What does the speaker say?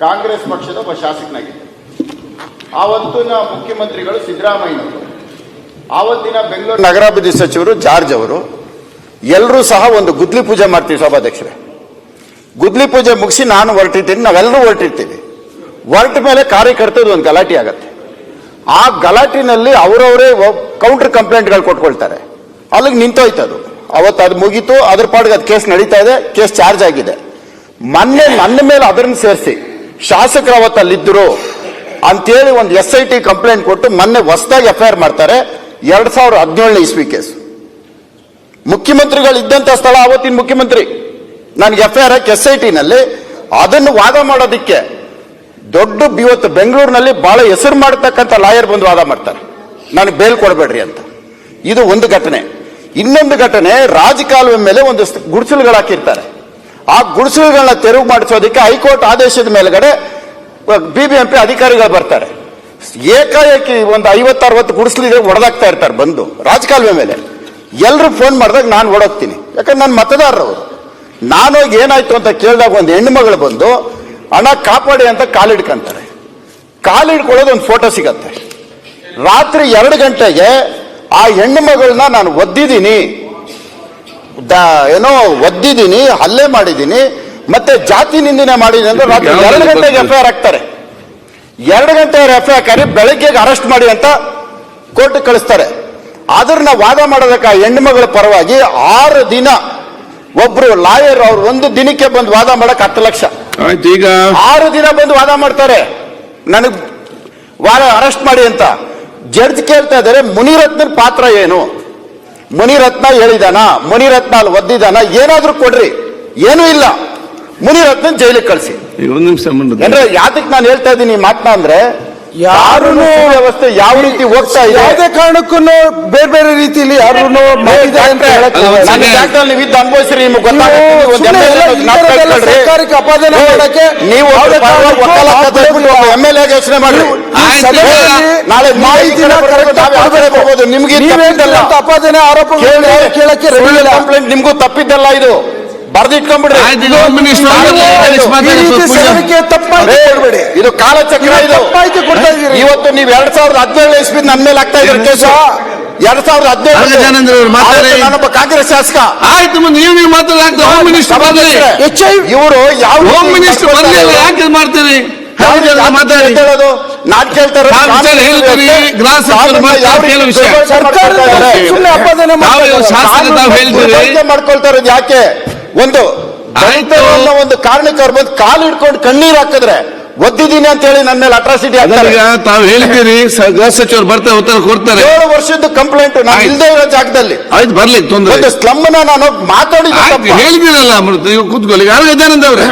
ಕಾಂಗ್ರೆಸ್ ಪಕ್ಷದ ಒಬ್ಬ ಶಾಸಕನಾಗಿದ್ದೆ. ಆವತ್ತಿನ ಮುಖ್ಯಮಂತ್ರಿಗಳು ಸಿದ್ದರಾಮಯ್ಯನವರು, ಆವತ್ತಿನ ಬೆಂಗಳೂರು ನಗರಾಭಿವೃದ್ಧಿ ಸಚಿವರು ಜಾರ್ಜ್ ಅವರು ಎಲ್ಲರೂ ಸಹ ಒಂದು ಗುದ್ಲಿ ಪೂಜೆ ಮಾಡ್ತೀವಿ. ಸಭಾಧ್ಯಕ್ಷರೇ, ಗುದ್ಲಿ ಪೂಜೆ ಮುಗಿಸಿ ನಾನು ಹೊರಟಿರ್ತೀನಿ, ನಾವೆಲ್ಲರೂ ಹೊರಟಿರ್ತೀವಿ. ಹೊರಟ ಮೇಲೆ ಕಾರ್ಯಕರ್ತರು ಒಂದು ಗಲಾಟೆ ಆಗತ್ತೆ. ಆ ಗಲಾಟಿನಲ್ಲಿ ಅವರವರೇ ಕೌಂಟರ್ ಕಂಪ್ಲೇಂಟ್ಗಳು ಕೊಟ್ಕೊಳ್ತಾರೆ. ಅಲ್ಲಿಗೆ ನಿಂತೋಯ್ತದು. ಅವತ್ತು ಅದು ಮುಗೀತು, ಅದ್ರ ಪಾಡಿಗೆ ಅದು ಕೇಸ್ ನಡೀತಾ ಇದೆ, ಕೇಸ್ ಚಾರ್ಜ್ ಆಗಿದೆ. ಮೊನ್ನೆ ನನ್ನ ಮೇಲೆ ಅದನ್ನು ಸೇರಿಸಿ ಶಾಸಕರು ಅವತ್ತು ಅಲ್ಲಿದ್ದರು ಅಂತೇಳಿ ಒಂದು SIT ಕಂಪ್ಲೇಂಟ್ ಕೊಟ್ಟು ಮೊನ್ನೆ ಹೊಸದಾಗಿ FIR ಮಾಡ್ತಾರೆ. 2017 ಇಸ್ವಿ ಕೇಸ್. ಮುಖ್ಯಮಂತ್ರಿಗಳು ಇದ್ದಂತ ಸ್ಥಳ, ಅವತ್ತಿನ ಮುಖ್ಯಮಂತ್ರಿ ನನಗೆ FIR SIT ನಲ್ಲಿ ಅದನ್ನು ವಾದ ಮಾಡೋದಿಕ್ಕೆ ದೊಡ್ಡ ಇವತ್ತು ಬೆಂಗಳೂರಿನಲ್ಲಿ ಬಹಳ ಹೆಸರು ಮಾಡತಕ್ಕಂಥ ಲಾಯರ್ ಬಂದು ವಾದ ಮಾಡ್ತಾರೆ, ನನಗೆ ಬೇಲ್ ಕೊಡಬೇಡ್ರಿ ಅಂತ. ಇದು ಒಂದು ಘಟನೆ. ಇನ್ನೊಂದು ಘಟನೆ, ರಾಜಕಾಲುವೆ ಮೇಲೆ ಒಂದು ಗುಡಿಸಲುಗಳು ಹಾಕಿರ್ತಾರೆ. ಆ ಗುಡಿಸಲುಗಳನ್ನ ತೆರವು ಮಾಡಿಸೋದಕ್ಕೆ ಹೈಕೋರ್ಟ್ ಆದೇಶದ ಮೇಲ್ಗಡೆ BBMP ಅಧಿಕಾರಿಗಳು ಬರ್ತಾರೆ. ಏಕಾಏಕಿ ಒಂದು 50-60 ಗುಡಿಸಲಿಗೆ ಹೊಡೆದಾಗ್ತಾ ಇರ್ತಾರೆ ಬಂದು ರಾಜಕಾಲುವೆ ಮೇಲೆ. ಎಲ್ಲರೂ ಫೋನ್ ಮಾಡಿದಾಗ ನಾನು ಓಡೋಗ್ತೀನಿ, ಯಾಕಂದ್ರೆ ನನ್ನ ಮತದಾರರವರು. ನಾನೋಗಿ ಏನಾಯ್ತು ಅಂತ ಕೇಳಿದಾಗ ಒಂದು ಹೆಣ್ಣು ಮಗಳು ಬಂದು ಹಣ ಕಾಪಾಡಿ ಅಂತ ಕಾಲಿಡ್ಕೊಂತಾರೆ. ಕಾಲಿಡ್ಕೊಳ್ಳೋದು ಒಂದು ಫೋಟೋ ಸಿಗತ್ತೆ. ರಾತ್ರಿ 2 ಗಂಟೆಗೆ ಆ ಹೆಣ್ಣು ಮಗಳನ್ನ ನಾನು ಒದ್ದಿದ್ದೀನಿ, ಹಲ್ಲೆ ಮಾಡಿದ್ದೀನಿ, ಮತ್ತೆ ಜಾತಿ ನಿಂದನೆ ಮಾಡಿದ್ದೀನಿ ಅಂದ್ರೆ ರಾತ್ರಿ 2 ಗಂಟೆಗೆ FIR ಹಾಕ್ತಾರೆ. 2 ಗಂಟೆ FIR ಹಾಕಿ ಬೆಳಗ್ಗೆಗೆ ಅರೆಸ್ಟ್ ಮಾಡಿ ಅಂತ ಕೋರ್ಟ್ ಕಳಿಸ್ತಾರೆ. ಅದನ್ನ ವಾದ ಮಾಡೋದಕ್ಕೆ ಆ ಹೆಣ್ಣು ಮಗಳ ಪರವಾಗಿ 6 ದಿನ ಒಬ್ರು ಲಾಯರ್ ಅವ್ರು ಒಂದು ದಿನಕ್ಕೆ ಬಂದು ವಾದ ಮಾಡಕ್ 10 ಲಕ್ಷ. ಈಗ 6 ದಿನ ಬಂದು ವಾದ ಮಾಡ್ತಾರೆ, ನನಗ್ ವಾದ ಅರೆಸ್ಟ್ ಮಾಡಿ ಅಂತ. ಜಡ್ಜ್ ಕೇಳ್ತಾ ಇದ್ದಾರೆ, ಮುನಿರತ್ನ ಪಾತ್ರ ಏನು? ಮುನಿರತ್ನ ಹೇಳಿದಾನ, ಮುನಿರತ್ನ ಅಲ್ಲಿ ಒದ್ದಿದಾನ, ಏನಾದ್ರೂ ಕೊಡ್ರಿ. ಏನೂ ಇಲ್ಲ, ಮುನಿರತ್ನ ಜೈಲಿಗೆ ಕಳಿಸಿ. ಒಂದು ನಿಮಿಷ ಅಂದ್ರೆ ಯಾತಕ್ ನಾನು ಹೇಳ್ತಾ ಇದ್ದೀನಿ ಮಾತನ್ನ ಅಂದ್ರೆ, ಯಾರು ವ್ಯವಸ್ಥೆ ಯಾವ ರೀತಿ ಹೋಗ್ತಾ ಇದೆ, ಯಾವುದೇ ಕಾರಣಕ್ಕೂ ಬೇರೆ ಬೇರೆ ರೀತಿಯಲ್ಲಿ ಯಾರು ನೀವು ಇದ್ದು ಅನುಭವಿಸ್ರಿ, ನಿಮ್ಗೆ ಗೊತ್ತಾಗುತ್ತೆ. ಸರ್ಕಾರಕ್ಕೆ ಅಪಾದನೆ ಮಾಡಕ್ಕೆ ನೀವು MLA ಯೋಚನೆ ಮಾಡ್ರಿ. ನಾಳೆ ಮಾಹಿತಿನ ಬರ್ಬೋದು. ನಿಮ್ಗೆ ಅಪಾದನೆ ಆರೋಪ ಕೇಳಕ್ಕೆ ಕಂಪ್ಲೇಂಟ್ ನಿಮ್ಗೂ ತಪ್ಪಿದ್ದಲ್ಲ, ಇದು ಬರ್ದಿಟ್ಕೊಂಡ್ಬಿಡ್ರಿ. ಇದು ಕಾಲಚಕ್ರ. ಇದು ಇವತ್ತು ನೀವು 2017 ಇಸ್ವಿ ನನ್ನ ಮೇಲೆ ಆಗ್ತಾ ಇದ್ರೆ ಕೇಸು. 2017 ನಾನೊಬ್ಬ ಕಾಂಗ್ರೆಸ್ ಶಾಸಕ. ಆಯ್ತು, ನೀವು ಮಾತಾಡ್ತಾ ಹೋಮ್ ಮಿನಿಸ್ಟರ್ ಇವರು ಯಾವ ಹೋಮ್ ಮಿನಿಸ್ಟರ್ ಯಾಕೆ ಮಾಡ್ತೀರಿ? ಹೇಳೋದು ನಾನು ಕೇಳ್ತಾರೆ ಮಾಡ್ಕೊಳ್ತಾ ಇರೋದು ಯಾಕೆ? ಒಂದು ಕಾರಣಕ್ಕೆ ಅವ್ರು ಬಂದು ಕಾಲು ಹಿಡ್ಕೊಂಡು ಕಣ್ಣೀರ್ ಹಾಕಿದ್ರೆ ಒದ್ದಿದ್ದೀನಿ ಅಂತ ಹೇಳಿ ನನ್ನ ಮೇಲೆ ಅಟ್ರಾಸಿಟಿ ಆಗ್ತಾರೆ. ತಾವು ಹೇಳಿದ್ದೀರಿ, ಗೃಹ ಸಚಿವರು ಬರ್ತಾರೆ, ಉತ್ತರ ಕೊಡ್ತಾರೆ. 7 ವರ್ಷದ ಕಂಪ್ಲೇಂಟ್ ನಾನು ಇಲ್ಲದೆ ಇರೋ ಜಾಗದಲ್ಲಿ ಆಯ್ತು ಬರ್ಲಿ ತೊಂದರೆ. ಸ್ಲಮ್ ನಾನು ಮಾತಾಡಿ ಹೇಳಿದ್ದೀರಲ್ಲ, ಕೂತ್ಕೊಳ್ಳಿ. ಯಾರು ಗಜಾನಂದ ಅವ್ರೆ